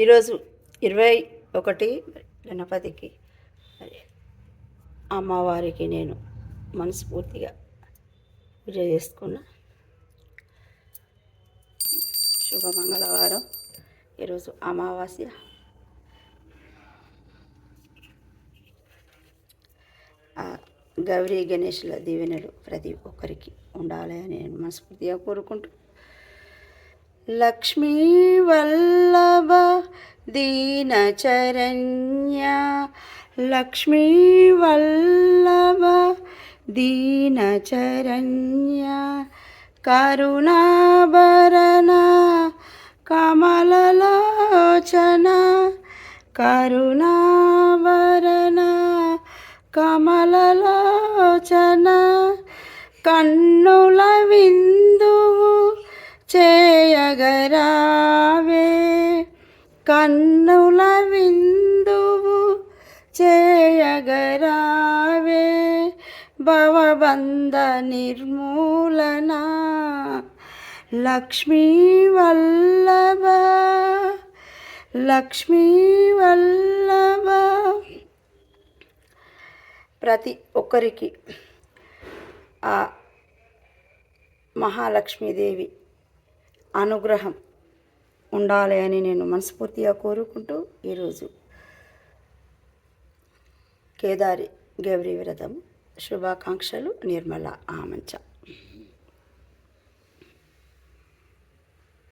ఈరోజు 21 గణపతికి అమ్మవారికి నేను మనస్ఫూర్తిగా పూజ చేసుకున్న శుభ మంగళవారం. ఈరోజు అమావాస్య. గౌరీ గణేష్ల దీవెనలు ప్రతి ఒక్కరికి ఉండాలి అని నేను మనస్ఫూర్తిగా కోరుకుంటూ, లక్ష్మీ వల్లభ దీనచరణ్య, లక్ష్మీ వల్లభ దీనచరణ్య, కరుణాభరణ కమలలోచన, కరుణాభరణ కమలలోచన, కన్నుల విందువు చేయగరావే, కన్నుల విందువు చేయగరావే, భవబంధ నిర్మూలన, లక్ష్మీ వల్లభ, లక్ష్మీ వల్లభ. ప్రతి ఒక్కరికి ఆ మహాలక్ష్మీదేవి అనుగ్రహం ఉండాలి అని నేను మనస్ఫూర్తిగా కోరుకుంటూ, ఈరోజు కేదారి గౌరీ వ్రతం శుభాకాంక్షలు. నిర్మల ఆమంచ.